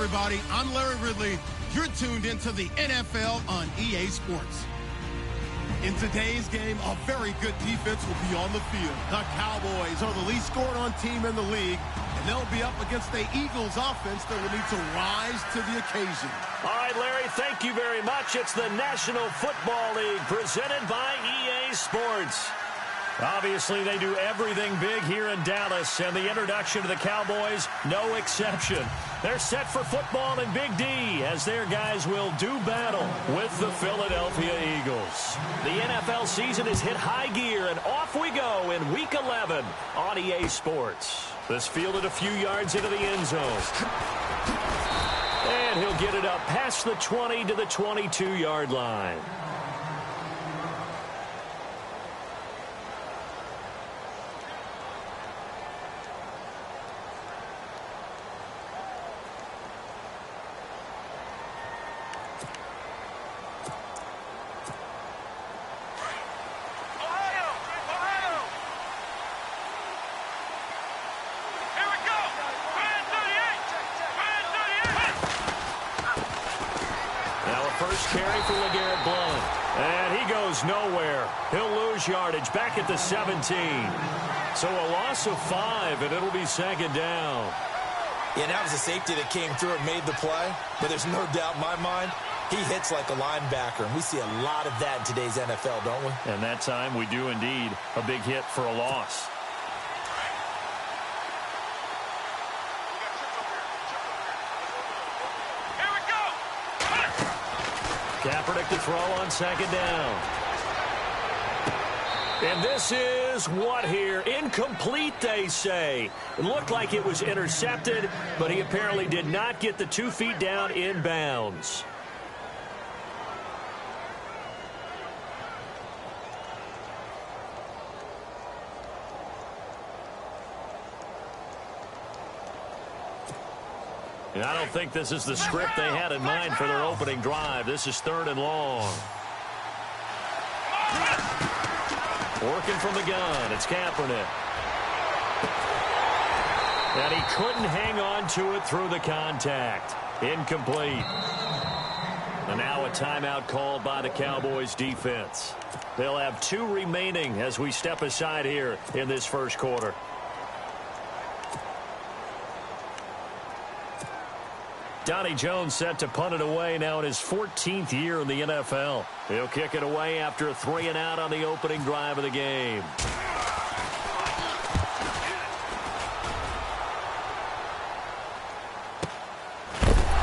everybody. I'm Larry Ridley. You're tuned into the NFL on EA Sports. In today's game, a very good defense will be on the field. The Cowboys are the least scored-on team in the league, and they'll be up against the Eagles offense that will need to rise to the occasion. All right, Larry, thank you very much. It's the National Football League presented by EA Sports. Obviously, they do everything big here in Dallas, and the introduction to the Cowboys, no exception. They're set for football in Big D as their guys will do battle with the Philadelphia Eagles. The NFL season has hit high gear, and off we go in Week 11 on EA Sports. This fielded a few yards into the end zone. And he'll get it up past the 20 to the 22-yard line. Nowhere. He'll lose yardage back at the 17. So a loss of 5, and it'll be second down. Yeah, that was a safety that came through and made the play, but there's no doubt in my mind he hits like a linebacker, and we see a lot of that in today's NFL, don't we? And that time we do indeed. A big hit for a loss. Kaepernick to throw on second down. And this is what here? Incomplete, they say. It looked like it was intercepted, but he apparently did not get the 2 feet down in bounds. And I don't think this is the script they had in mind for their opening drive. This is 3rd and long. Working from the gun, it's Kaepernick. And he couldn't hang on to it through the contact. Incomplete. And now a timeout called by the Cowboys defense. They'll have 2 remaining as we step aside here in this first quarter. Donnie Jones set to punt it away now in his 14th year in the NFL. He'll kick it away after a 3-and-out on the opening drive of the game.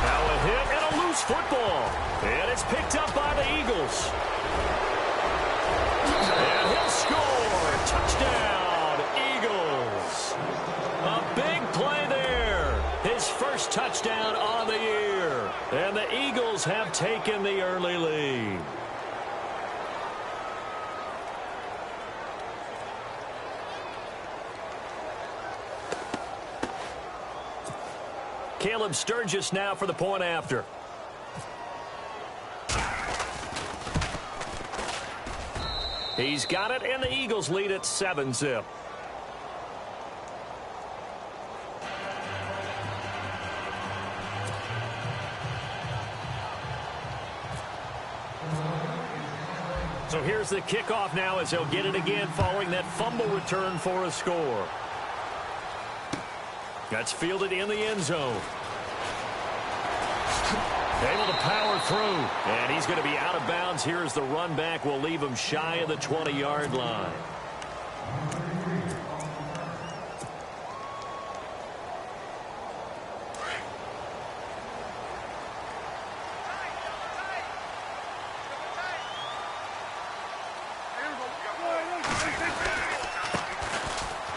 Now a hit and a loose football. And it's picked up by the Eagles. And he'll score. Touchdown, Eagles. A big play there. His first touchdown on the year. And the Eagles have taken the early lead. Caleb Sturgis now for the point after. He's got it, and the Eagles lead at 7-zip. So here's the kickoff now as they'll get it again following that fumble return for a score. That's fielded in the end zone. Able to power through. And he's going to be out of bounds here as the run back will leave him shy of the 20-yard line.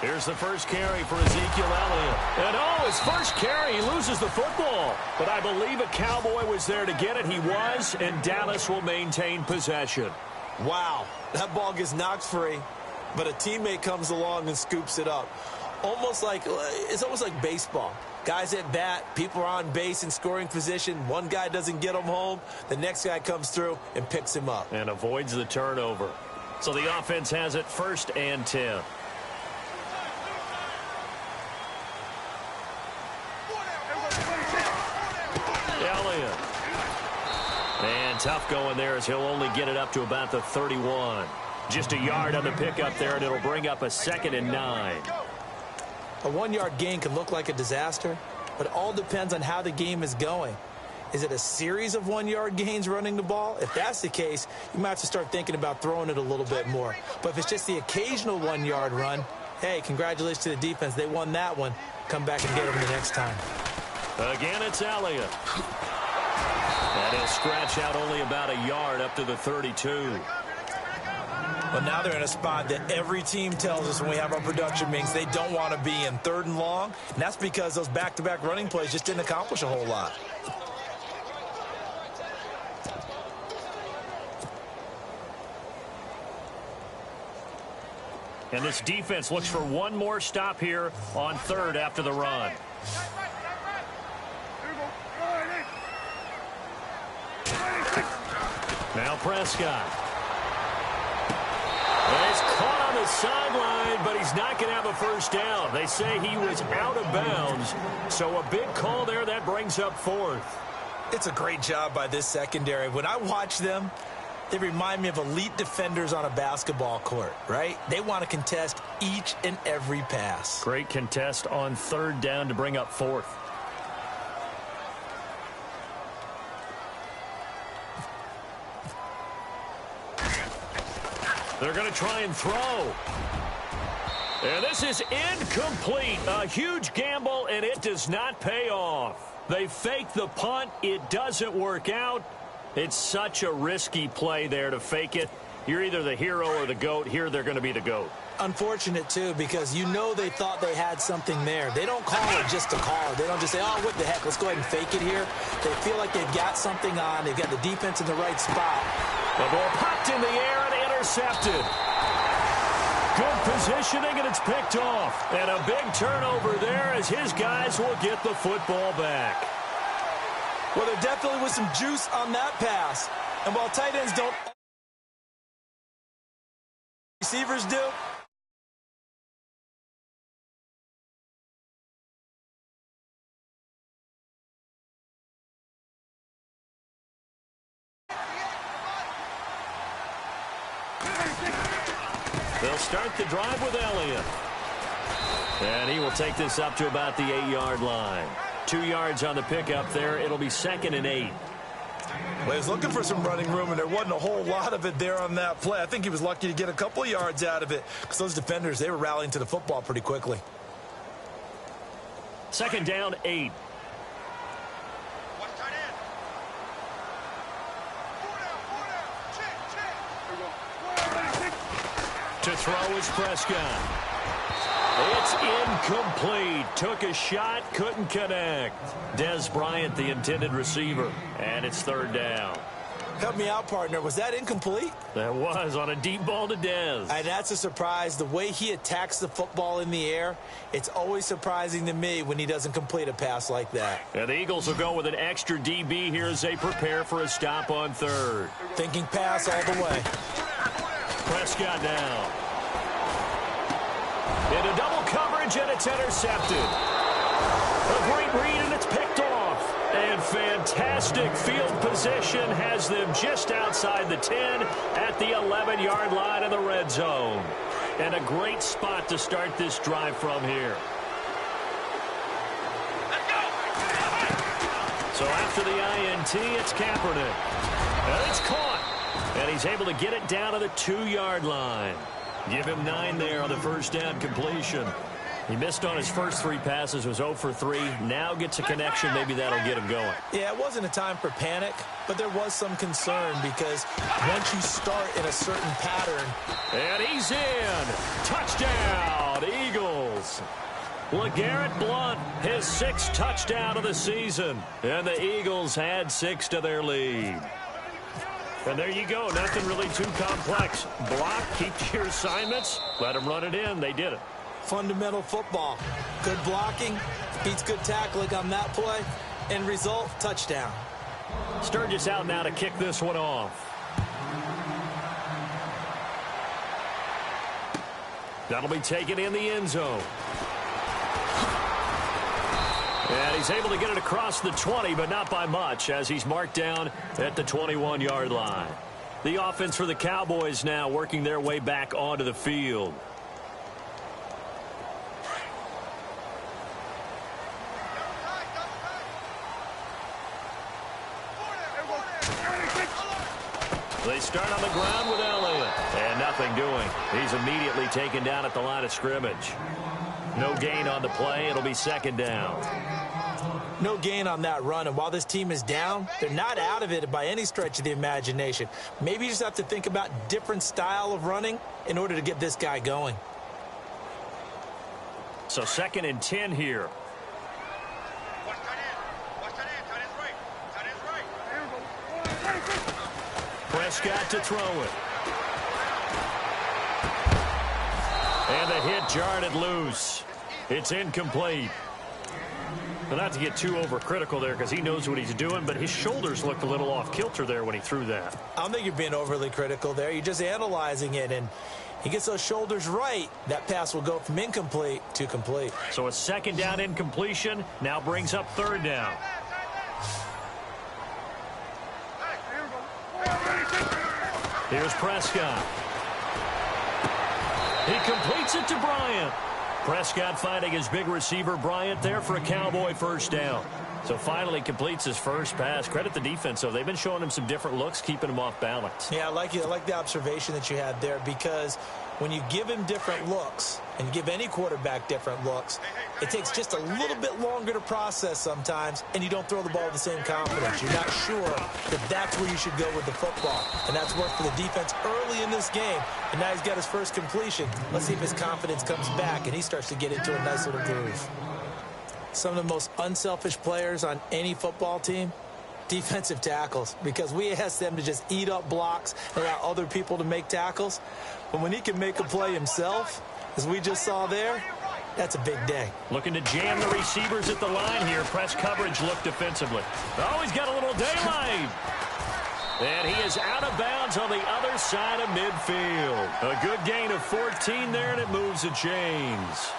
Here's the first carry for Ezekiel Elliott. And his first carry, he loses the football. But I believe a Cowboy was there to get it. He was, and Dallas will maintain possession. Wow, that ball gets knocked free, but a teammate comes along and scoops it up. It's almost like baseball. Guys at bat, people are on base in scoring position. One guy doesn't get him home. The next guy comes through and picks him up. And avoids the turnover. So the offense has it 1st and 10. Tough going there as he'll only get it up to about the 31. Just a yard on the pickup there, and it'll bring up a 2nd and 9. A 1-yard gain can look like a disaster, but it all depends on how the game is going. Is it a series of 1-yard gains running the ball? If that's the case, you might have to start thinking about throwing it a little bit more. But if it's just the occasional 1-yard run, hey, congratulations to the defense. They won that one. Come back and get them the next time. Again, it's Elliott. And he'll scratch out only about a yard up to the 32. Well, now they're in a spot that every team tells us when we have our production meetings they don't want to be in, 3rd and long. And that's because those back-to-back running plays just didn't accomplish a whole lot. And this defense looks for one more stop here on 3rd after the run. Now Prescott. He's caught on the sideline, but he's not going to have a first down. They say he was out of bounds, so a big call there. That brings up 4th. It's a great job by this secondary. When I watch them, they remind me of elite defenders on a basketball court, right? They want to contest each and every pass. Great contest on 3rd down to bring up 4th. They're going to try and throw. And this is incomplete. A huge gamble, and it does not pay off. They fake the punt. It doesn't work out. It's such a risky play there to fake it. You're either the hero or the GOAT. Here they're going to be the GOAT. Unfortunate, too, because you know they thought they had something there. They don't call it just to call it. They don't just say, oh, what the heck, let's go ahead and fake it here. They feel like they've got something on. They've got the defense in the right spot. The ball popped in the air and intercepted. Good positioning, and it's picked off. And a big turnover there as his guys will get the football back. Well, there definitely was some juice on that pass. And while tight ends don't, receivers do. They'll start the drive with Elliott. And he will take this up to about the 8-yard line. 2 yards on the pickup there. It'll be 2nd and 8. Well, he was looking for some running room, and there wasn't a whole lot of it there on that play. I think he was lucky to get a couple of yards out of it because those defenders, they were rallying to the football pretty quickly. 2nd down, 8. To throw is Prescott. It's incomplete. Took a shot, couldn't connect. Des Bryant, the intended receiver. And it's 3rd down. Help me out, partner. Was that incomplete? That was on a deep ball to Des. And that's a surprise. The way he attacks the football in the air, it's always surprising to me when he doesn't complete a pass like that. And the Eagles will go with an extra DB here as they prepare for a stop on 3rd. Thinking pass all the way. Prescott now. Into double coverage, and it's intercepted. A great read, and it's picked off. And fantastic field position has them just outside the 10 at the 11-yard line of the red zone. And a great spot to start this drive from here. So after the INT, it's Kaepernick. And it's caught. And he's able to get it down to the 2-yard line. Give him 9 there on the first down completion. He missed on his first 3 passes, was 0 for 3. Now gets a connection. Maybe that'll get him going. Yeah, it wasn't a time for panic, but there was some concern because once you start in a certain pattern. And he's in. Touchdown, Eagles. LeGarrette Blount, his 6th touchdown of the season. And the Eagles had 6 to their lead. And there you go. Nothing really too complex. Block, keep to your assignments, let them run it in. They did it. Fundamental football. Good blocking, beats good tackling on that play. End result, touchdown. Sturgis out now to kick this one off. That'll be taken in the end zone. And he's able to get it across the 20, but not by much, as he's marked down at the 21-yard line. The offense for the Cowboys now working their way back onto the field. They start on the ground with Elliott. And nothing doing. He's immediately taken down at the line of scrimmage. No gain on the play. It'll be second down. No gain on that run, and while this team is down, they're not out of it by any stretch of the imagination. Maybe you just have to think about different style of running in order to get this guy going. So 2nd and 10 here. Prescott to throw it. And the hit jarred it loose. It's incomplete. But not to get too overcritical there because he knows what he's doing, but his shoulders looked a little off kilter there when he threw that. I don't think you're being overly critical there. You're just analyzing it, and he gets those shoulders right. That pass will go from incomplete to complete. So a 2nd down incompletion now brings up 3rd down. Here's Prescott. He completes it to Bryant. Prescott finding his big receiver Bryant there for a Cowboy 1st down. So finally completes his first pass. Credit the defense, though. They've been showing him some different looks, keeping him off balance. Yeah, I like the observation that you had there, because when you give him different looks and give any quarterback different looks, it takes just a little bit longer to process sometimes, and you don't throw the ball with the same confidence. You're not sure that that's where you should go with the football, and that's worked for the defense early in this game, and now he's got his first completion. Let's see if his confidence comes back and he starts to get into a nice little groove. Some of the most unselfish players on any football team, defensive tackles, because we ask them to just eat up blocks and allow other people to make tackles. But when he can make a play himself, as we just saw there, that's a big day. Looking to jam the receivers at the line here. Press coverage look defensively. Oh, he's got a little daylight. And he is out of bounds on the other side of midfield. A good gain of 14 there, and it moves the chains.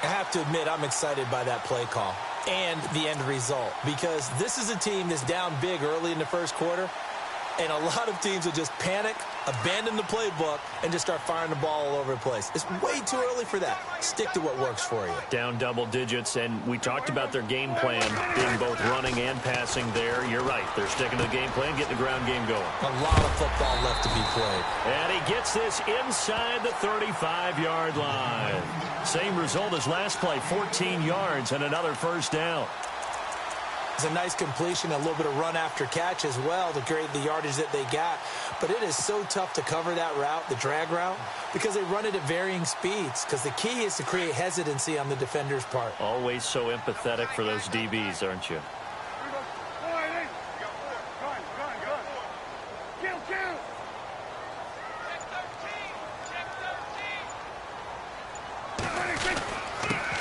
I have to admit, I'm excited by that play call and the end result, because this is a team that's down big early in the first quarter, and a lot of teams will just panic, abandon the playbook, and just start firing the ball all over the place. It's way too early for that. Stick to what works for you. Down double digits, and we talked about their game plan being both running and passing there. You're right. They're sticking to the game plan, getting the ground game going. A lot of football left to be played. And he gets this inside the 35-yard line. Same result as last play, 14 yards and another 1st down. It's a nice completion, a little bit of run after catch as well to create the yardage that they got. But it is so tough to cover that route, the drag route, because they run it at varying speeds, because the key is to create hesitancy on the defender's part. Always so empathetic for those DBs, aren't you?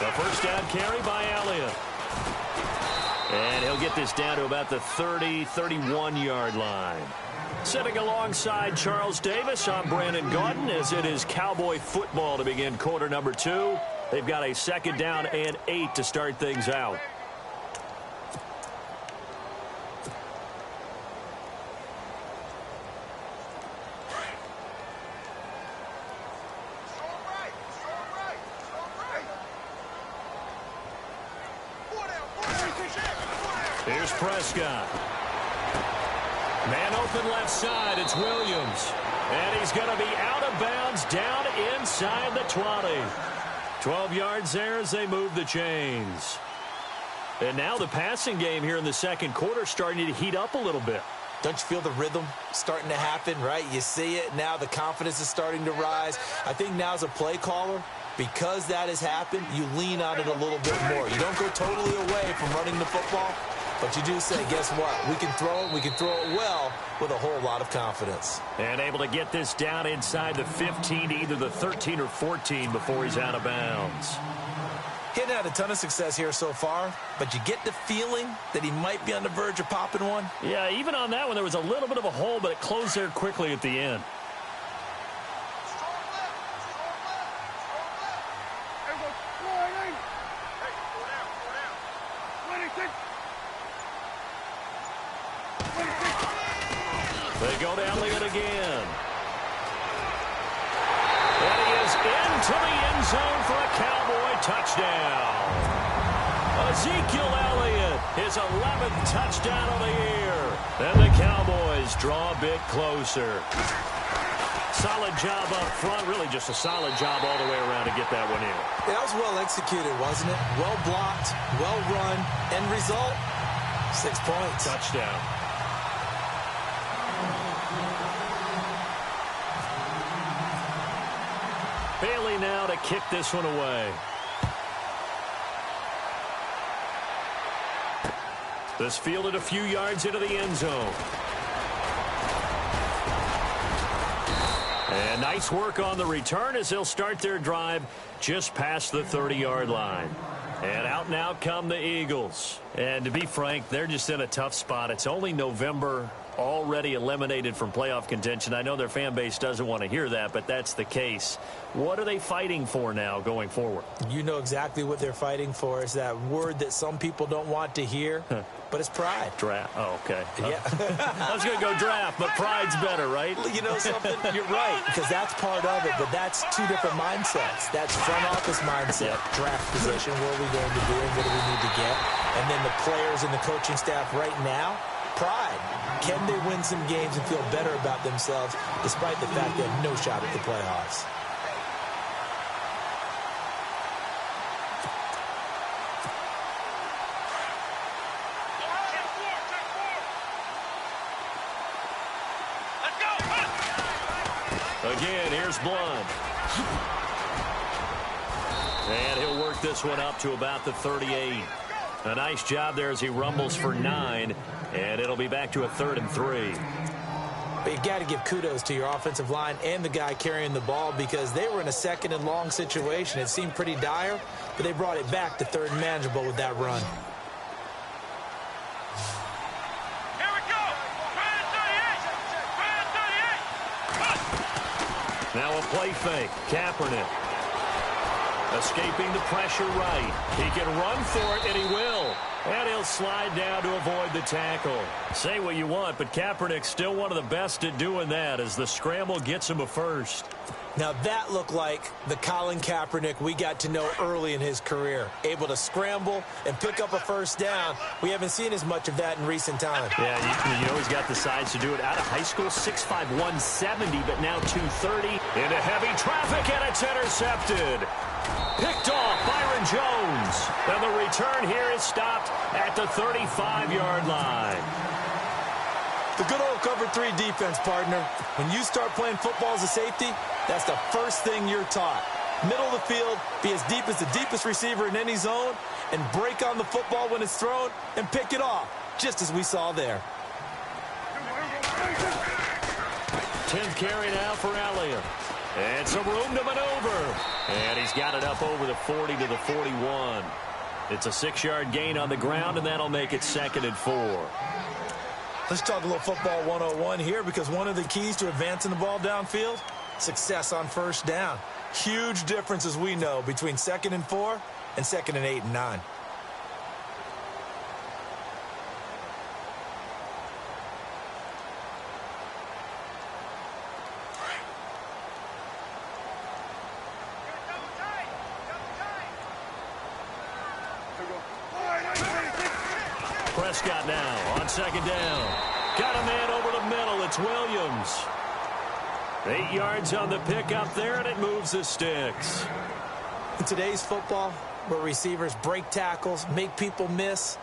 The 1st down carry by Elliott. And he'll get this down to about the 30, 31-yard line. Sitting alongside Charles Davis, I'm Brandon Gaudin, as it is Cowboy football to begin quarter number 2. They've got a 2nd down and 8 to start things out. Here's Prescott. Man open left side. It's Williams. And he's going to be out of bounds down inside the 20. 12 yards there as they move the chains. And now the passing game here in the second quarter starting to heat up a little bit. Don't you feel the rhythm starting to happen, right? You see it now. The confidence is starting to rise. I think now as a play caller, because that has happened, you lean on it a little bit more. You don't go totally away from running the football, but you do say, guess what? We can throw it well with a whole lot of confidence. And able to get this down inside the 15 to either the 13 or 14 before he's out of bounds. He hadn't had a ton of success here so far, but you get the feeling that he might be on the verge of popping one. Yeah, even on that one, there was a little bit of a hole, but it closed there quickly at the end. They go to Elliott again. And he is into the end zone for a Cowboy touchdown. Ezekiel Elliott, his 11th touchdown of the year. And the Cowboys draw a bit closer. Solid job up front, really just a solid job all the way around to get that one in. That was well executed, wasn't it? Well blocked, well run. End result, 6 points. Touchdown. Bailey now to kick this one away. This fielded a few yards into the end zone. And nice work on the return as they'll start their drive just past the 30-yard line. And out now come the Eagles. And to be frank, they're just in a tough spot. It's only November, already eliminated from playoff contention. I know their fan base doesn't want to hear that, but that's the case. What are they fighting for now going forward? You know exactly what they're fighting for. Is that word that some people don't want to hear, but it's pride. Draft. Oh, okay. Yeah. I was going to go draft, but pride's better, right? You know something? You're right, because that's part of it, but that's two different mindsets. That's front office mindset, draft position, what are we going to do and what do we need to get? And then the players and the coaching staff right now, pride. Can they win some games and feel better about themselves despite the fact they have no shot at the playoffs? Again, here's Blunt. And he'll work this one up to about the 38. A nice job there as he rumbles for 9. And it'll be back to a 3rd and 3. But you got to give kudos to your offensive line and the guy carrying the ball because they were in a 2nd and long situation. It seemed pretty dire, but they brought it back to 3rd and manageable with that run. Here we go. 38. Now a play fake. Kaepernick. Escaping the pressure right. He can run for it, and he will. And he'll slide down to avoid the tackle. Say what you want, but Kaepernick's still one of the best at doing that as the scramble gets him a first. Now that looked like the Colin Kaepernick we got to know early in his career. Able to scramble and pick up a first down. We haven't seen as much of that in recent times. Yeah, you know he's got the size to do it. Out of high school, 6'5", 170, but now 230. Into heavy traffic, and it's intercepted. Picked off Byron Jones. And the return here is stopped at the 35-yard line. The good old cover 3 defense, partner. When you start playing football as a safety, that's the first thing you're taught. Middle of the field, be as deep as the deepest receiver in any zone, and break on the football when it's thrown and pick it off, just as we saw there. 10th carry now for Elliott. And some room to maneuver. And he's got it up over the 40 to the 41. It's a 6-yard gain on the ground, and that'll make it 2nd and 4. Let's talk a little football 101 here because one of the keys to advancing the ball downfield, success on first down. Huge difference, as we know, between 2nd and 4 and 2nd and 8 and 9. Prescott now on 2nd down. Got a man over the middle. It's Williams. 8 yards on the pickup there, and it moves the sticks. In today's football, where receivers break tackles, make people miss,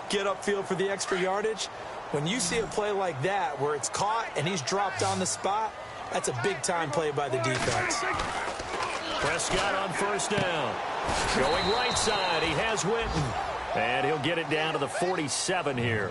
get upfield for the extra yardage, when you see a play like that where it's caught and he's dropped on the spot, that's a big-time play by the defense. Prescott on 1st down. Going right side. He has Witten. And he'll get it down to the 47 here.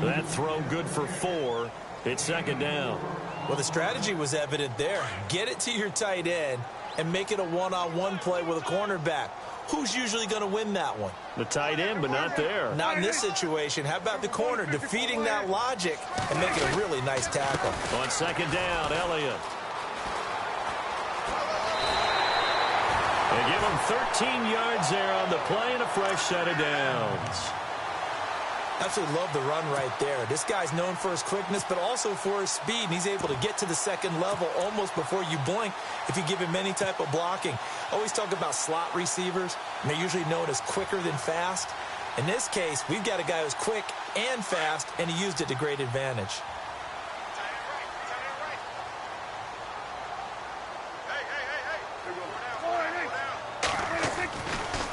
That throw good for 4. It's 2nd down. Well, the strategy was evident there. Get it to your tight end and make it a one-on-one play with a cornerback. Who's usually going to win that one? The tight end, but not there. Not in this situation. How about the corner defeating that logic and making a really nice tackle? On 2nd down, Elliott. They give him 13 yards there on the play and a fresh set of downs. Absolutely love the run right there. This guy's known for his quickness, but also for his speed, and he's able to get to the second level almost before you blink if you give him any type of blocking. Always talk about slot receivers, and they're usually known as quicker than fast. In this case, we've got a guy who's quick and fast, and he used it to great advantage.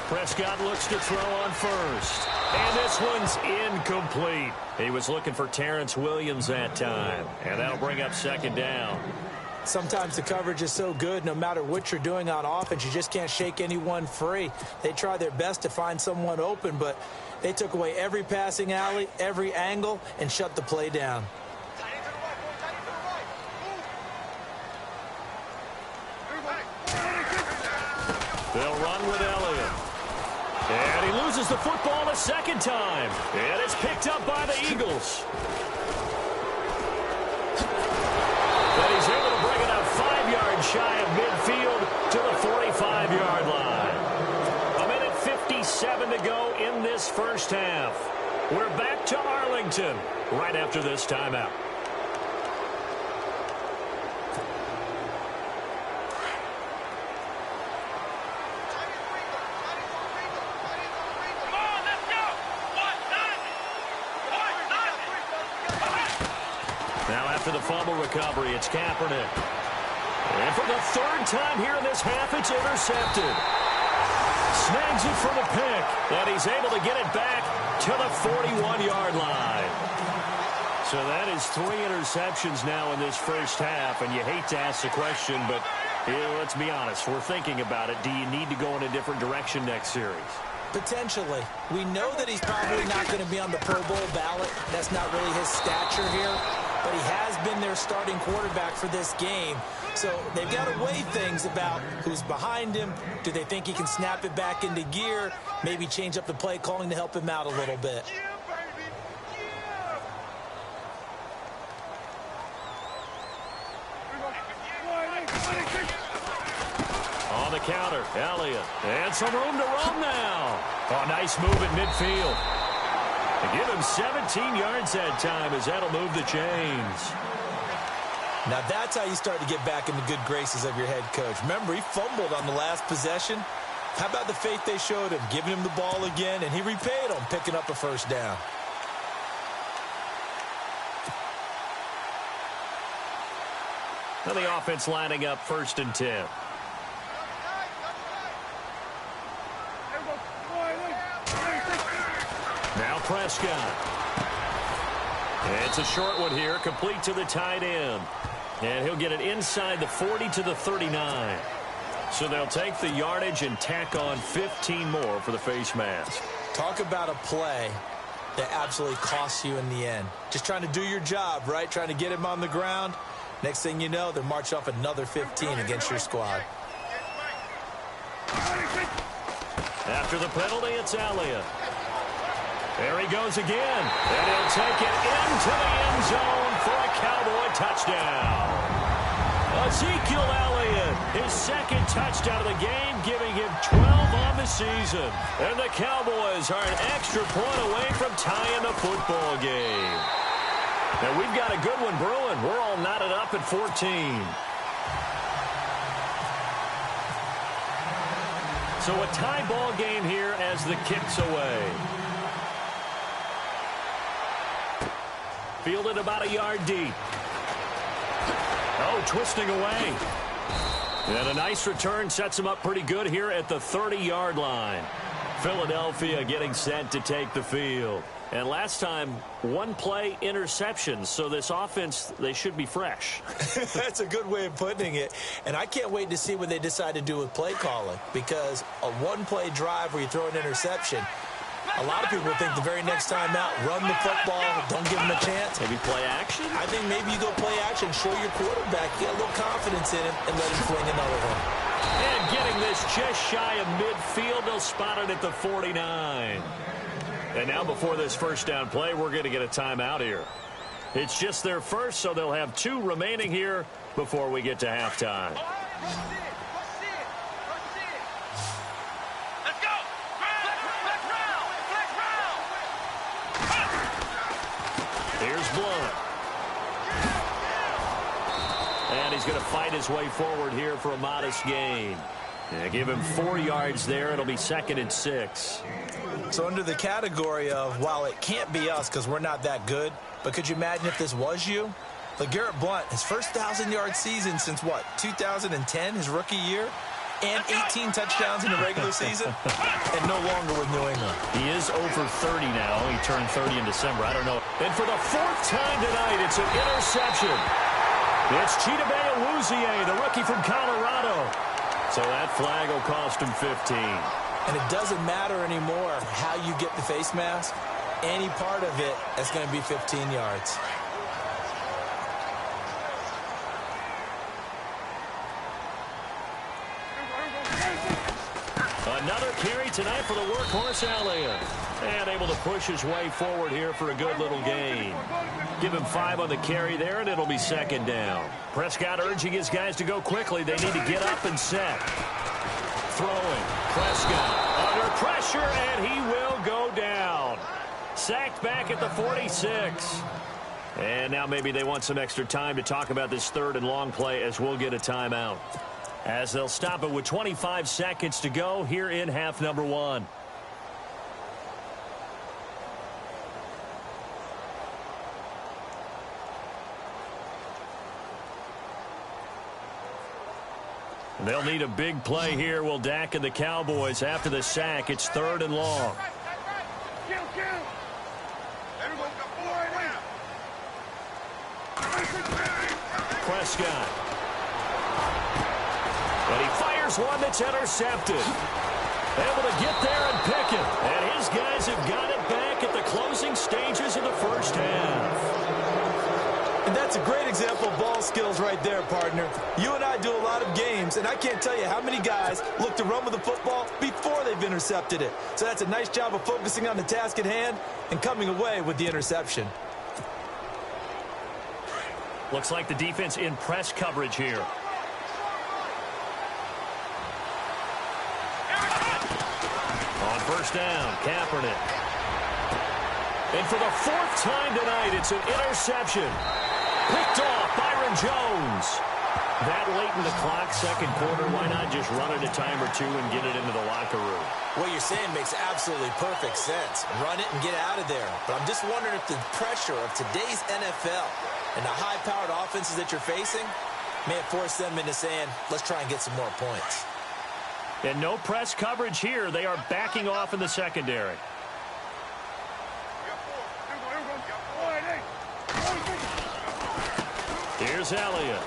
Prescott looks to throw on first. And this one's incomplete. He was looking for Terrence Williams that time. And that'll bring up second down. Sometimes the coverage is so good, no matter what you're doing on offense, you just can't shake anyone free. They try their best to find someone open, but they took away every passing alley, every angle, and shut the play down. They'll run with Elliott. And he loses the football a second time. And it's picked up by the Eagles. But he's able to bring it up 5 yards shy of midfield to the 45-yard line. 1:57 to go in this first half. We're back to Arlington right after this timeout. Now after the fumble recovery, it's Kaepernick. And for the third time here in this half, it's intercepted. Snags it for the pick, and he's able to get it back to the 41-yard line. So that is 3 interceptions now in this first half, and you hate to ask the question, but let's be honest, we're thinking about it. Do you need to go in a different direction next series? Potentially. We know that he's probably not going to be on the Pro Bowl ballot. That's not really his stature here. But he has been their starting quarterback for this game. So they've got to weigh things about who's behind him. Do they think he can snap it back into gear? Maybe change up the play calling to help him out a little bit. On the counter, Elliott. And some room to run now. Oh, nice move at midfield. They give him 17 yards that time as that'll move the chains. Now that's how you start to get back in the good graces of your head coach. Remember, he fumbled on the last possession. How about the faith they showed him, giving him the ball again, and he repaid them, picking up a first down. Now the offense lining up 1st and 10. Now Prescott. It's a short one here, complete to the tight end. And he'll get it inside the 40 to the 39. So they'll take the yardage and tack on 15 more for the face mask. Talk about a play that absolutely costs you in the end. Just trying to do your job, right? Trying to get him on the ground. Next thing you know, they're marching off another 15 against your squad. After the penalty, it's Elliott. There he goes again. And he'll take it into the end zone for a Cowboy touchdown. Ezekiel Elliott, his second touchdown of the game, giving him 12 on the season. And the Cowboys are an extra point away from tying the football game. Now we've got a good one brewing. We're all knotted up at 14. So a tie ball game here as the kick's away. Fielded about a yard deep. Oh, twisting away. And a nice return sets him up pretty good here at the 30-yard line. Philadelphia getting set to take the field. And last time, one play interception. So this offense, they should be fresh. That's a good way of putting it. And I can't wait to see what they decide to do with play calling. Because a one-play drive where you throw an interception, a lot of people think the very next time out, run the football, don't give them a chance. Maybe play action? I think maybe you go play action, show your quarterback, get a little confidence in him, and let him fling another one. And getting this just shy of midfield, they'll spot it at the 49. And now before this first down play, we're going to get a timeout here. It's just their first, so they'll have 2 remaining here before we get to halftime. he's going to fight his way forward here for a modest gain. Yeah, give him 4 yards there. It'll be 2nd and 6. So under the category of, while it can't be us because we're not that good, but could you imagine if this was you? LeGarrette Blount, his first 1,000-yard season since, what, 2010, his rookie year? And 18 touchdowns in the regular season, and no longer with New England. He is over 30 now. He turned 30 in December. I don't know. And for the 4th time tonight, it's an interception. It's Chidobe Awuzie, the rookie from Colorado. So that flag will cost him 15. And it doesn't matter anymore how you get the face mask. Any part of it is going to be 15 yards. Another carry tonight for the workhorse Elliott. And able to push his way forward here for a good little gain. Give him 5 on the carry there, and it'll be 2nd down. Prescott urging his guys to go quickly. They need to get up and set. Throwing. Prescott under pressure, and he will go down. Sacked back at the 46. And now maybe they want some extra time to talk about this 3rd and long play as we'll get a timeout. As they'll stop it with 25 seconds to go here in half number 1. They'll need a big play here, will Dak and the Cowboys. After the sack, it's 3rd and long. Prescott. And he fires one that's intercepted. Able to get there and pick it. And his guys have got it back at the closing stages of the first half. And that's a great example of ball skills right there, partner. You and I do a lot of games, and I can't tell you how many guys look to run with the football before they've intercepted it. So that's a nice job of focusing on the task at hand and coming away with the interception. Looks like the defense in press coverage here. On first down, Kaepernick. And for the 4th time tonight, it's an interception. Picked off Byron Jones. That late in the clock, 2nd quarter, why not just run it a time or two and get it into the locker room? What you're saying makes absolutely perfect sense. Run it and get out of there. But I'm just wondering if the pressure of today's NFL and the high-powered offenses that you're facing may have forced them into saying, let's try and get some more points. And no press coverage here. They are backing off in the secondary. Here's Elliott.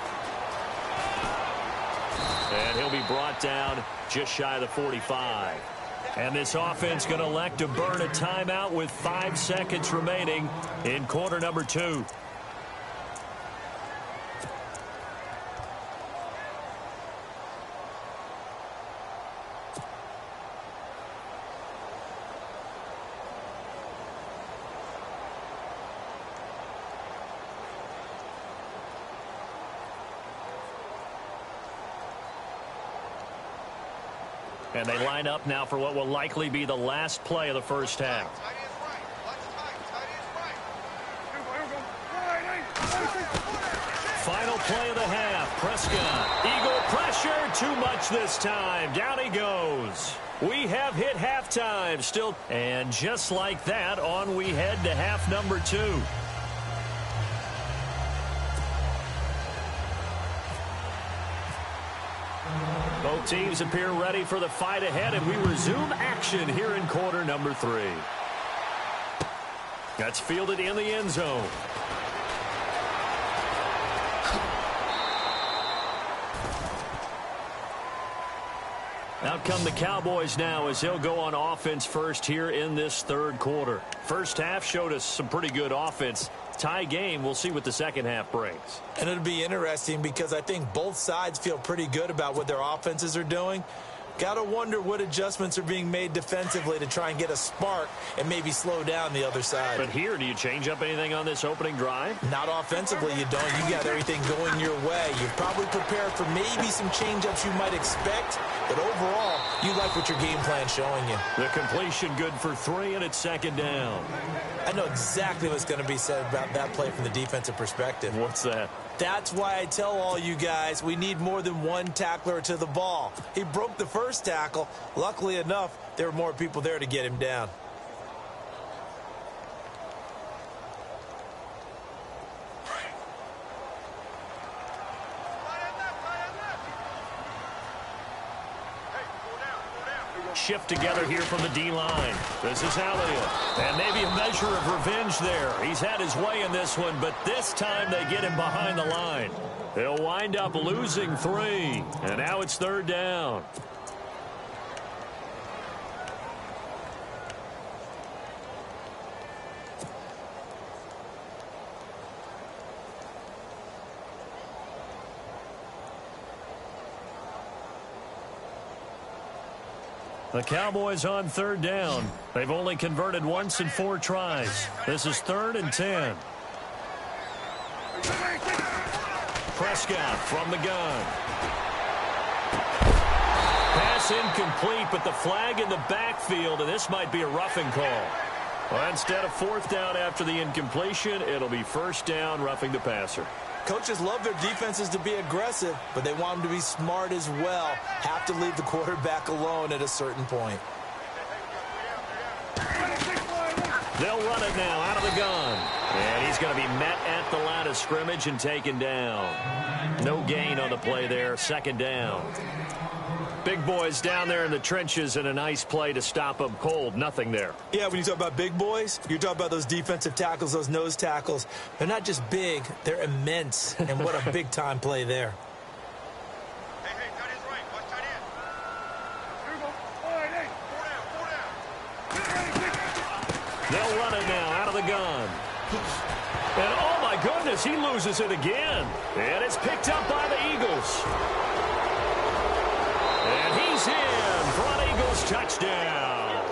And he'll be brought down just shy of the 45. And this offense going to elect to burn a timeout with 5 seconds remaining in quarter number 2. And they line up now for what will likely be the last play of the first half. Final play of the half. Prescott. Eagle pressure. Too much this time. Down he goes. We have hit halftime still. And just like that, on we head to half number 2. Both teams appear ready for the fight ahead, and we resume action here in quarter number 3. That's fielded in the end zone. Out come the Cowboys now as they'll go on offense first here in this 3rd quarter. First half showed us some pretty good offense. Tie game. We'll see what the second half brings. And it'll be interesting because I think both sides feel pretty good about what their offenses are doing. Got to wonder what adjustments are being made defensively to try and get a spark and maybe slow down the other side. But here, do you change up anything on this opening drive? Not offensively, you don't. You got everything going your way. You're probably prepared for maybe some change-ups you might expect. But overall, You like what your game plan's showing you. The completion good for 3, and it's 2nd down. I know exactly what's going to be said about that play from the defensive perspective. What's that? That's why I tell all you guys we need more than one tackler to the ball. He broke the first tackle. Luckily enough, there were more people there to get him down. Shift together here from the D-line. This is Elliott. And maybe a measure of revenge there. He's had his way in this one, but this time they get him behind the line. He'll wind up losing 3. And now it's 3rd down. The Cowboys on 3rd down. They've only converted once in 4 tries. This is 3rd and 10. Prescott from the gun. Pass incomplete, but the flag in the backfield, and this might be a roughing call. Well, instead of 4th down after the incompletion, it'll be 1st down, roughing the passer. Coaches love their defenses to be aggressive, but they want them to be smart as well. Have to leave the quarterback alone at a certain point. They'll run it now out of the gun. And he's going to be met at the line of scrimmage and taken down. No gain on the play there. 2nd down. Big boys down there in the trenches, and a nice play to stop them cold. Nothing there. Yeah, when you talk about big boys, you're talking about those defensive tackles, those nose tackles. They're not just big, they're immense. And what a big-time play there. Hey, tight end's right. Watch tight end. Here we go. All right, hey. 4 down. They'll run it now out of the gun. And oh my goodness, he loses it again. And it's picked up by the Eagles. And he's in for an Eagles touchdown.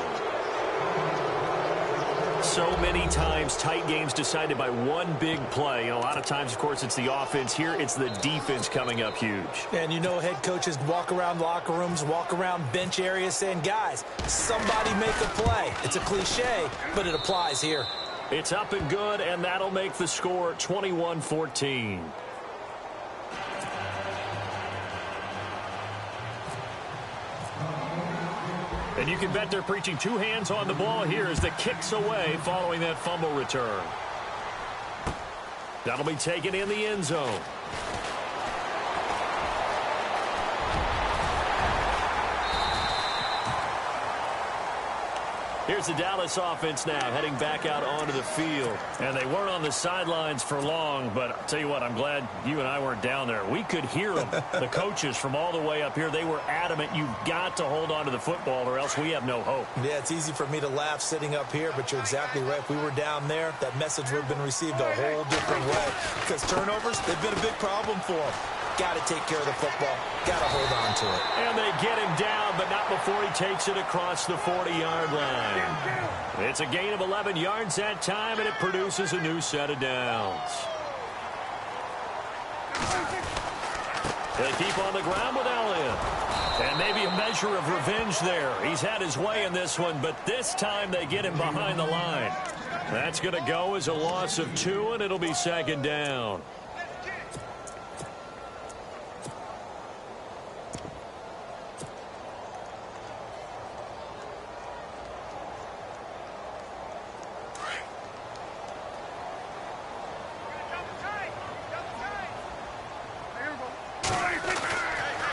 So many times tight games decided by one big play. And a lot of times, of course, it's the offense. Here, it's the defense coming up huge. And you know head coaches walk around locker rooms, walk around bench areas saying, guys, somebody make a play. It's a cliche, but it applies here. It's up and good, and that'll make the score 21-14. And you can bet they're preaching 2 hands on the ball here as the kick's away following that fumble return. That'll be taken in the end zone. Here's the Dallas offense now heading back out onto the field. And they weren't on the sidelines for long, but I'll tell you what, I'm glad you and I weren't down there. We could hear them. The coaches from all the way up here, they were adamant. You've got to hold on to the football or else we have no hope. Yeah, it's easy for me to laugh sitting up here, but you're exactly right. If we were down there, that message would have been received a whole different way. Because turnovers, they've been a big problem for them. Got to take care of the football. Got to hold on to it. And they get him down, but not before he takes it across the 40-yard line. It's a gain of 11 yards that time, and it produces a new set of downs. They keep on the ground with Elliott. And maybe a measure of revenge there. He's had his way in this one, but this time they get him behind the line. That's going to go as a loss of 2, and it'll be 2nd down.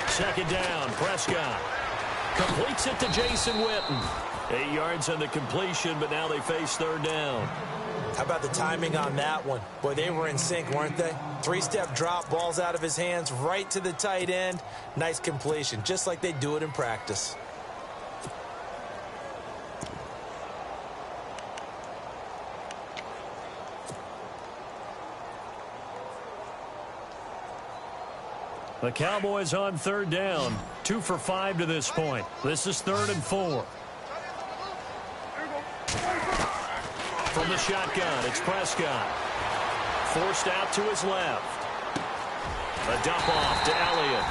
Second down, Prescott completes it to Jason Witten. 8 yards on the completion, but now they face 3rd down. How about the timing on that one? Boy, they were in sync, weren't they? 3-step drop, balls out of his hands, right to the tight end. Nice completion, just like they do it in practice. The Cowboys on 3rd down, 2 for 5 to this point. This is 3rd and 4. From the shotgun, it's Prescott. Forced out to his left. A dump off to Elliott.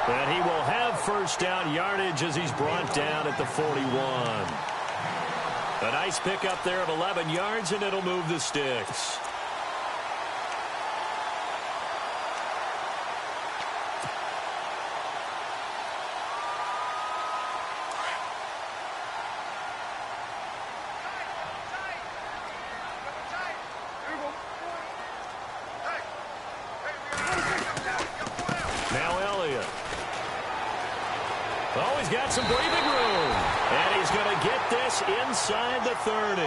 And he will have first down yardage as he's brought down at the 41. A nice pickup there of 11 yards, and it'll move the sticks. Oh, he's got some breathing room. And he's going to get this inside the 30.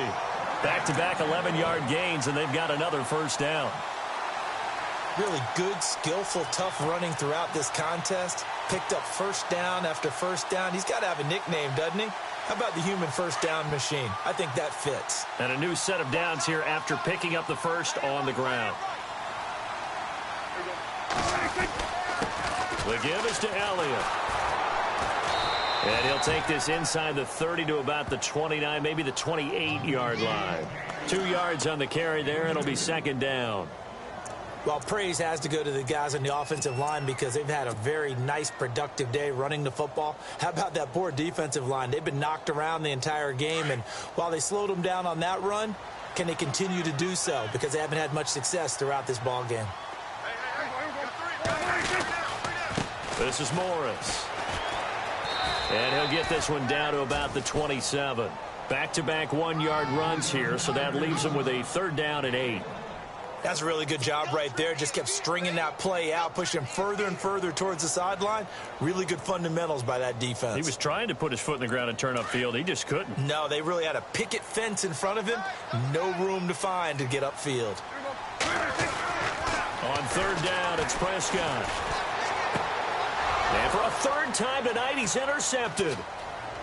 Back-to-back 11-yard gains, and they've got another first down. Really good, skillful, tough running throughout this contest. Picked up first down after first down. He's got to have a nickname, doesn't he? How about the human first down machine? I think that fits. And a new set of downs here after picking up the first on the ground. The give is to Elliott. And he'll take this inside the 30 to about the 29, maybe the 28-yard line. 2 yards on the carry there, and it'll be second down. Well, praise has to go to the guys on the offensive line because they've had a very nice, productive day running the football. How about that poor defensive line? They've been knocked around the entire game, and while they slowed them down on that run, can they continue to do so? Because they haven't had much success throughout this ball game. This is Morris. And he'll get this one down to about the 27. Back-to-back 1-yard runs here, so that leaves him with a third down at 8. That's a really good job right there. Just kept stringing that play out, pushing him further and further towards the sideline. Really good fundamentals by that defense. He was trying to put his foot in the ground and turn upfield. He just couldn't. No, they really had a picket fence in front of him. No room to find to get upfield. On third down, it's Prescott. And for a third time tonight, he's intercepted.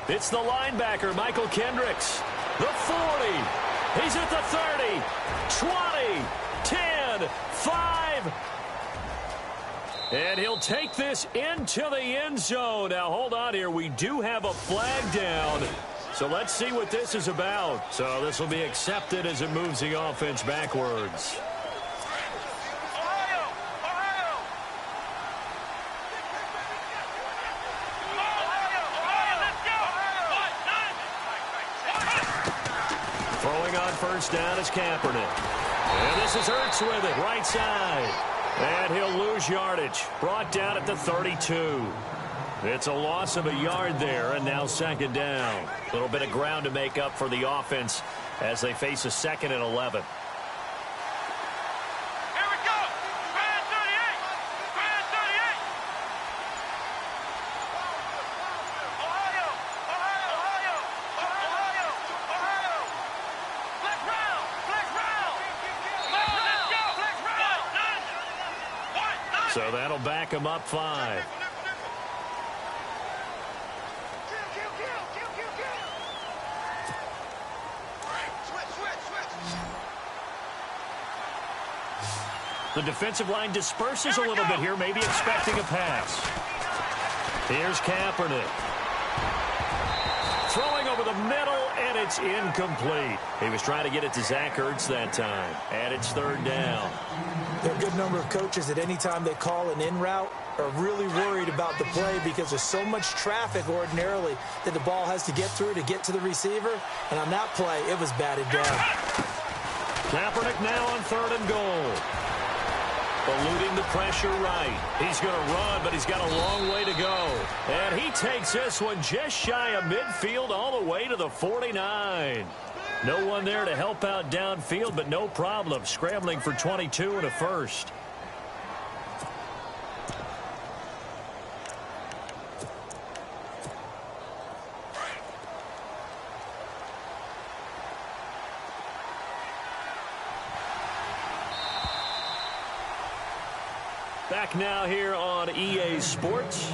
It's the linebacker, Michael Kendricks. The 40. He's at the 30, 20, 10, 5. And he'll take this into the end zone. Now, hold on here. We do have a flag down. So let's see what this is about. So this will be accepted as it moves the offense backwards. First down is Kaepernick. And this is Ertz with it, right side. And he'll lose yardage. Brought down at the 32. It's a loss of a yard there, and now second down. A little bit of ground to make up for the offense as they face a second and 11. So that'll back him up 5. The defensive line disperses a little bit here, maybe expecting a pass. Here's Kaepernick. Throwing over the middle, and it's incomplete. He was trying to get it to Zach Ertz that time, and it's third down. There are a good number of coaches that any time they call an in route are really worried about the play because there's so much traffic ordinarily that the ball has to get through to get to the receiver. And on that play, it was batted down. Kaepernick now on third and goal. Eluding the pressure right. He's going to run, but he's got a long way to go. And he takes this one just shy of midfield all the way to the 49. No one there to help out downfield, but no problem. Scrambling for 22 and a first. Back now here on EA Sports.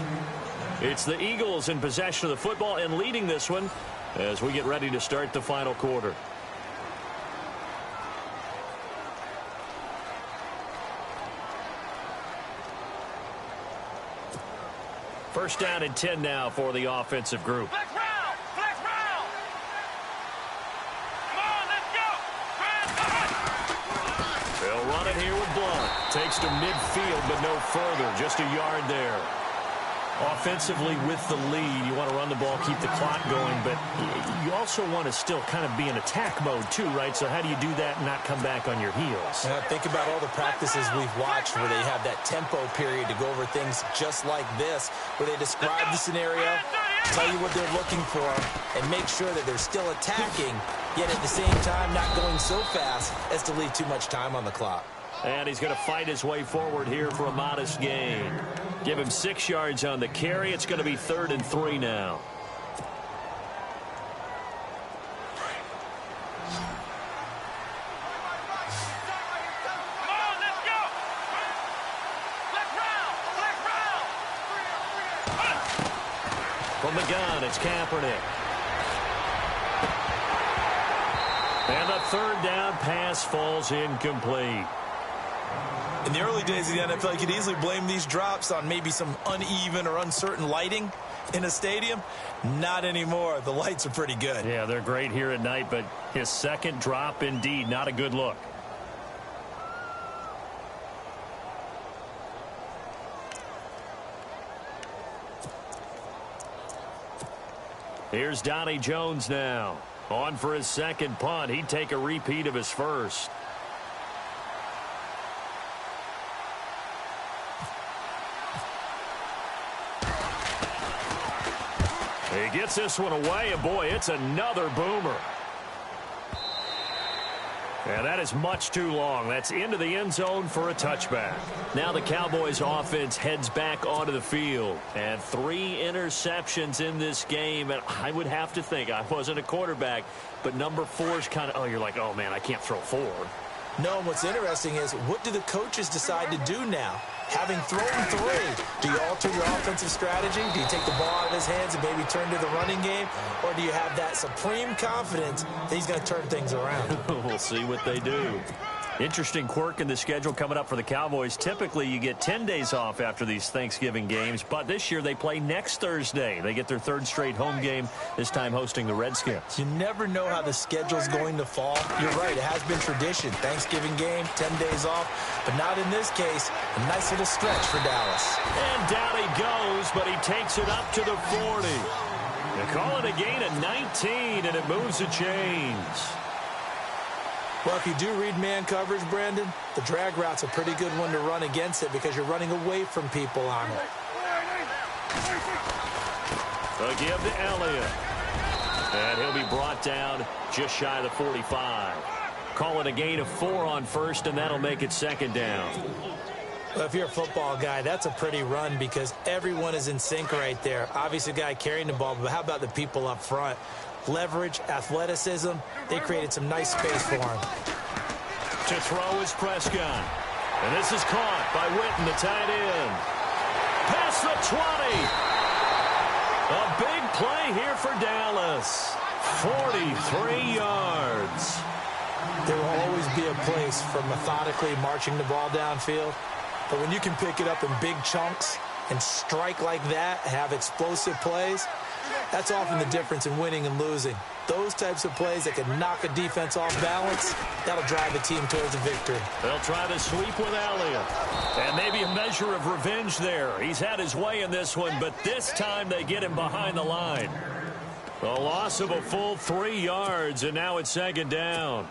It's the Eagles in possession of the football and leading this one as we get ready to start the final quarter. First down and 10 now for the offensive group. Flex round! Flex round! Come on, let's go! They'll run it here with Blunt. Takes to midfield, but no further. Just a yard there. Offensively with the lead, you want to run the ball, keep the clock going, but you also want to still kind of be in attack mode too, right? So how do you do that and not come back on your heels? Think about all the practices we've watched where they have that tempo period to go over things just like this, where they describe the scenario, tell you what they're looking for, and make sure that they're still attacking, yet at the same time not going so fast as to leave too much time on the clock. And he's going to fight his way forward here for a modest gain. Give him 6 yards on the carry. It's going to be 3rd and 3 now. From the gun, it's Kaepernick. And the 3rd down pass falls incomplete. In the early days of the NFL, you could easily blame these drops on maybe some uneven or uncertain lighting in a stadium. Not anymore. The lights are pretty good. Yeah, they're great here at night, but his second drop, indeed, not a good look. Here's Donnie Jones now. On for his second punt. He'd take a repeat of his first. He gets this one away, and boy, it's another boomer. And that is much too long. That's into the end zone for a touchback. Now the Cowboys offense heads back onto the field. And 3 interceptions in this game. And I would have to think, I wasn't a quarterback, but number 4 is kind of, oh, you're like, oh, man, I can't throw 4. No, and what's interesting is, what do the coaches decide to do now? Having thrown 3, do you alter your offensive strategy? Do you take the ball out of his hands and maybe turn to the running game? Or do you have that supreme confidence that he's going to turn things around? We'll see what they do. Interesting quirk in the schedule coming up for the Cowboys. Typically, you get 10 days off after these Thanksgiving games, but this year they play next Thursday. They get their 3rd straight home game, this time hosting the Redskins. You never know how the schedule's going to fall. You're right, it has been tradition. Thanksgiving game, 10 days off, but not in this case. A nice little stretch for Dallas. And down he goes, but he takes it up to the 40. They call it a gain of 19, and it moves the chains. Well, if you do read man coverage, Brandon, the drag route's a pretty good one to run against it because you're running away from people on it. They'll give to Elliott. And he'll be brought down just shy of the 45. Call it a gain of 4 on first, and that'll make it 2nd down. Well, if you're a football guy, that's a pretty run because everyone is in sync right there. Obviously, the guy carrying the ball, but how about the people up front? Leverage, athleticism, they created some nice space for him. To throw is Prescott. And this is caught by Witten, the tight end. Past the 20. A big play here for Dallas. 43 yards. There will always be a place for methodically marching the ball downfield. But when you can pick it up in big chunks and strike like that, have explosive plays, that's often the difference in winning and losing. Those types of plays that can knock a defense off balance, that'll drive a team towards a victory. They'll try to sweep with Elliott. And maybe a measure of revenge there. He's had his way in this one, but this time they get him behind the line. A loss of a full 3 yards, and now it's 2nd down.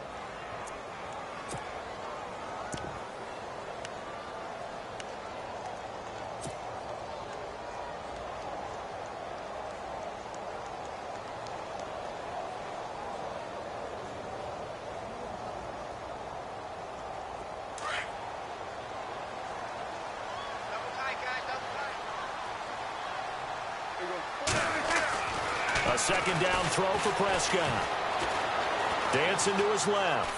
A 2nd down throw for Prescott. Dancing to his left.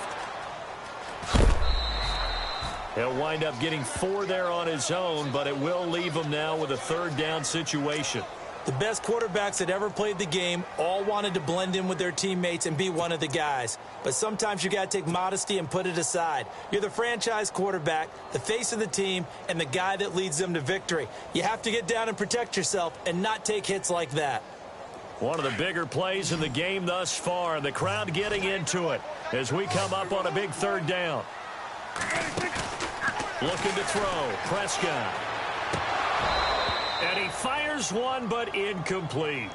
He'll wind up getting 4 there on his own, but it will leave him now with a 3rd down situation. The best quarterbacks that ever played the game all wanted to blend in with their teammates and be one of the guys. But sometimes you got to take modesty and put it aside. You're the franchise quarterback, the face of the team, and the guy that leads them to victory. You have to get down and protect yourself and not take hits like that. One of the bigger plays in the game thus far. The crowd getting into it as we come up on a big 3rd down. Looking to throw. Prescott. And he fires one, but incomplete.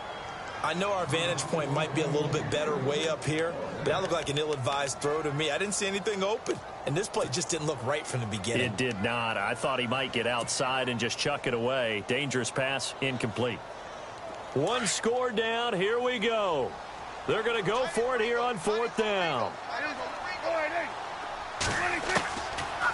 I know our vantage point might be a little bit better way up here, but that looked like an ill-advised throw to me. I didn't see anything open, and this play just didn't look right from the beginning. It did not. I thought he might get outside and just chuck it away. Dangerous pass, incomplete. One score down. Here we go. They're going to go for it here on 4th down.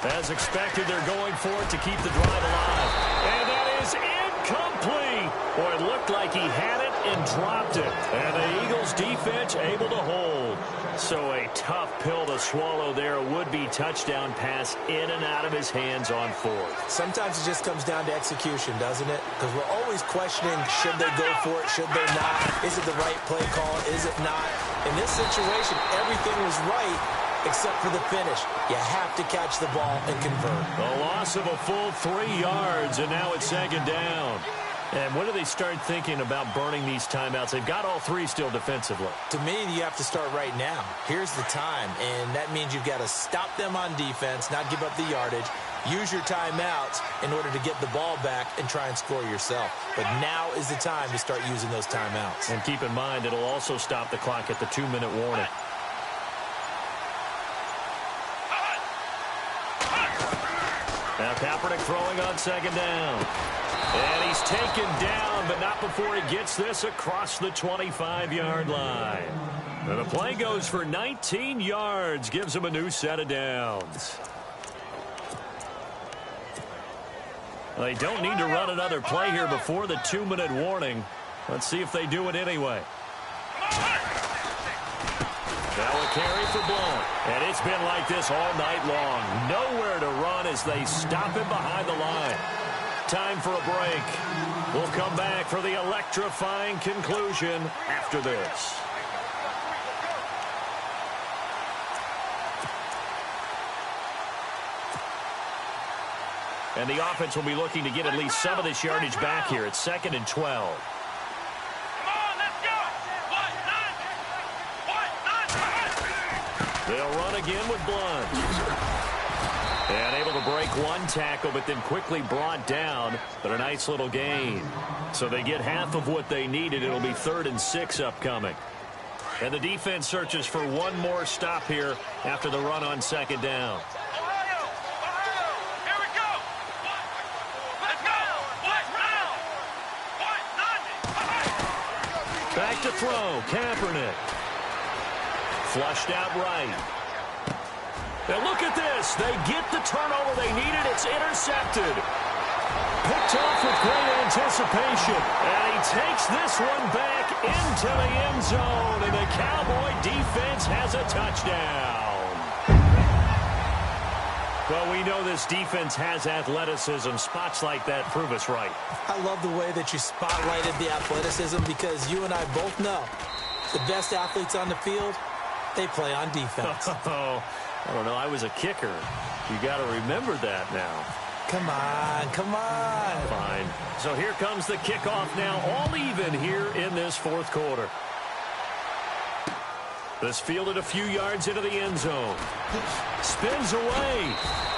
As expected, they're going for it to keep the drive alive. And that is incomplete. Boy, it looked like he had it and dropped it. And the Eagles defense able to hold. So a tough pill to swallow there. A would-be touchdown pass in and out of his hands on 4th. Sometimes it just comes down to execution, doesn't it? Because we're always questioning, should they go for it, should they not? Is it the right play call, is it not? In this situation, everything was right except for the finish. You have to catch the ball and convert. A loss of a full 3 yards, and now it's 2nd down. And when do they start thinking about burning these timeouts? They've got all 3 still defensively. To me, you have to start right now. Here's the time, and that means you've got to stop them on defense, not give up the yardage, use your timeouts in order to get the ball back and try and score yourself. But now is the time to start using those timeouts. And keep in mind, it'll also stop the clock at the 2-minute warning. Now Kaepernick throwing on 2nd down. And he's taken down, but not before he gets this across the 25-yard line. And the play goes for 19 yards, gives him a new set of downs. They don't need to run another play here before the 2-minute warning. Let's see if they do it anyway. Now a carry for Blount. And it's been like this all night long. Nowhere to run as they stop him behind the line. Time for a break. We'll come back for the electrifying conclusion after this. And the offense will be looking to get at least some of this yardage back here. It's 2nd and 12. They'll run again with Blount. And able to break one tackle, but then quickly brought down. But a nice little gain. So they get half of what they needed. It'll be 3rd and 6 upcoming. And the defense searches for one more stop here after the run on 2nd down. Back to throw, Kaepernick. Flushed out right. Now look at this. They get the turnover they needed. It's intercepted. Picked off with great anticipation. And he takes this one back into the end zone. And the Cowboy defense has a touchdown. Well, we know this defense has athleticism. Spots like that prove us right. I love the way that you spotlighted the athleticism because you and I both know the best athletes on the field, they play on defense. Oh, I don't know. I was a kicker. You got to remember that now. Come on, come on. Fine. So here comes the kickoff now, all even here in this 4th quarter. This fielded a few yards into the end zone. Spins away.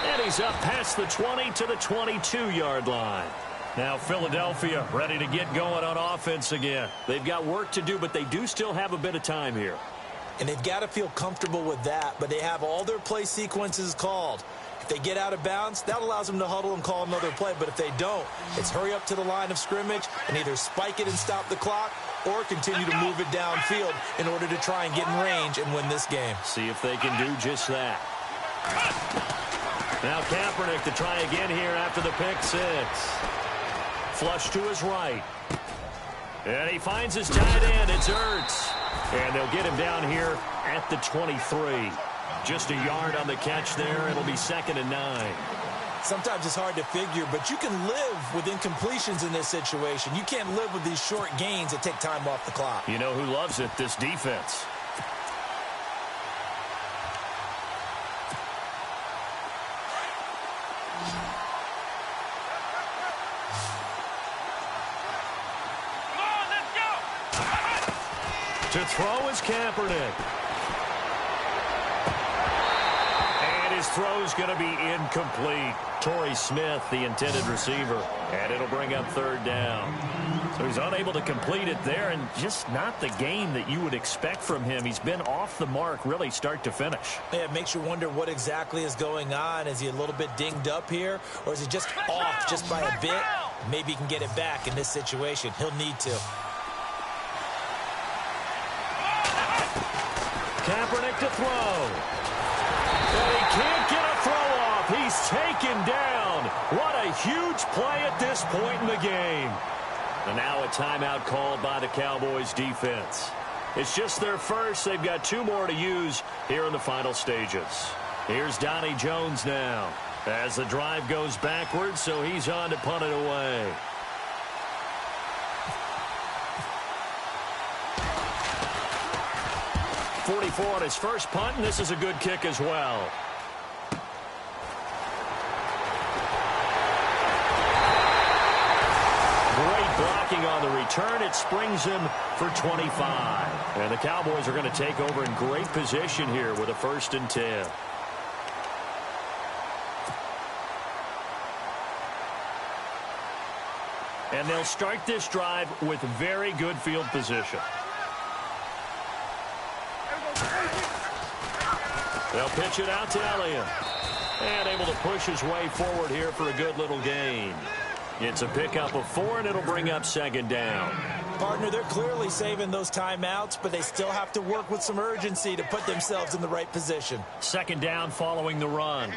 And he's up past the 20 to the 22-yard line. Now Philadelphia ready to get going on offense again. They've got work to do, but they do still have a bit of time here. And they've got to feel comfortable with that, but they have all their play sequences called. If they get out of bounds, that allows them to huddle and call another play. But if they don't, it's hurry up to the line of scrimmage and either spike it and stop the clock or continue to move it downfield in order to try and get in range and win this game. See if they can do just that. Now Kaepernick to try again here after the pick 6. Flush to his right. And he finds his tight end. It's Ertz. And they'll get him down here at the 23. Just a yard on the catch there. It'll be 2nd and 9. Sometimes it's hard to figure, but you can live with incompletions in this situation. You can't live with these short gains that take time off the clock. You know who loves it? This defense. To throw is Kaepernick. And his throw is going to be incomplete. Torrey Smith, the intended receiver. And it'll bring up third down. So he's unable to complete it there, and just not the game that you would expect from him. He's been off the mark really start to finish. Yeah, it makes you wonder what exactly is going on. Is he a little bit dinged up here, or is he just off just by a bit? Maybe he can get it back in this situation. He'll need to. Kaepernick to throw. And he can't get a throw off. He's taken down. What a huge play at this point in the game. And now a timeout called by the Cowboys defense. It's just their first. They've got 2 more to use here in the final stages. Here's Donnie Jones now as the drive goes backwards, so he's on to punt it away. .44 on his first punt, and this is a good kick as well. Great blocking on the return. It springs him for 25. And the Cowboys are going to take over in great position here with a 1st and 10. And they'll start this drive with very good field position. They'll pitch it out to Elliott. And able to push his way forward here for a good little gain. It's a pickup of 4, and it'll bring up 2nd down. Partner, they're clearly saving those timeouts, but they still have to work with some urgency to put themselves in the right position. 2nd down following the run.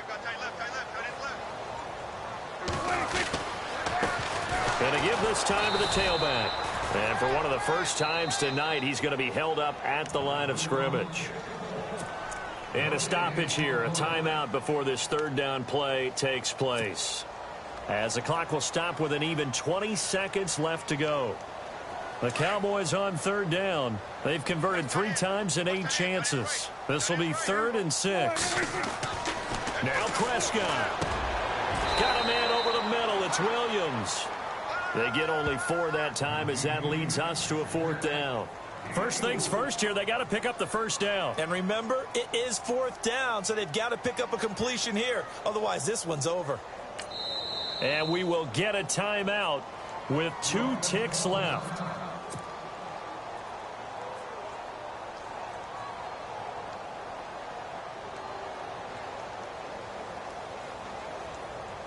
And to give this time to the tailback. And for one of the first times tonight, he's going to be held up at the line of scrimmage. And a stoppage here, a timeout before this 3rd down play takes place. As the clock will stop with an even 20 seconds left to go. The Cowboys on 3rd down. They've converted 3 times in 8 chances. This will be 3rd and 6. Now Prescott. Got a man over the middle. It's Williams. They get only 4 that time as that leads us to a 4th down. First things first here, they got to pick up the 1st down. And remember, it is 4th down, so they've got to pick up a completion here. Otherwise, this one's over. And we will get a timeout with 2 ticks left.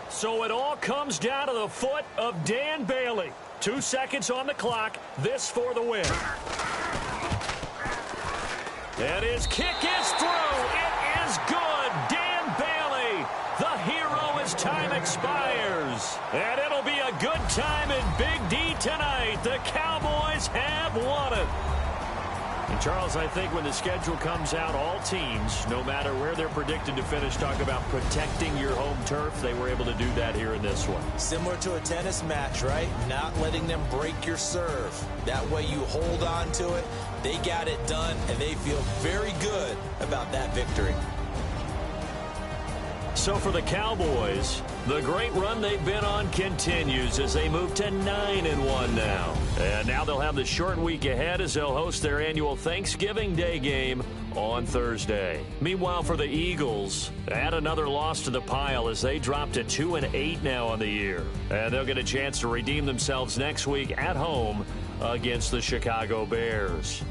So it all comes down to the foot of Dan Bailey. 2 seconds on the clock. This for the win. And his kick is through. It is good. Dan Bailey, the hero as time expires. And it'll be a good time in Big D tonight. The Cowboys have won it. And Charles, I think when the schedule comes out, all teams, no matter where they're predicted to finish, talk about protecting your home turf. They were able to do that here in this one. Similar to a tennis match, right? Not letting them break your serve. That way you hold on to it. They got it done, and they feel very good about that victory. So for the Cowboys, the great run they've been on continues as they move to 9-1 now. And now they'll have the short week ahead as they'll host their annual Thanksgiving Day game on Thursday. Meanwhile, for the Eagles, add another loss to the pile as they drop to 2-8 now on the year. And they'll get a chance to redeem themselves next week at home against the Chicago Bears.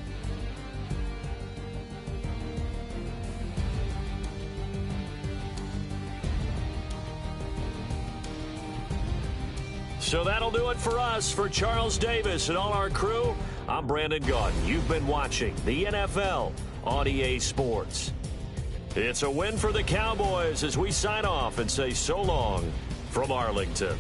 So that'll do it for us. For Charles Davis and all our crew, I'm Brandon Gaudin. You've been watching the NFL on EA Sports. It's a win for the Cowboys as we sign off and say so long from Arlington.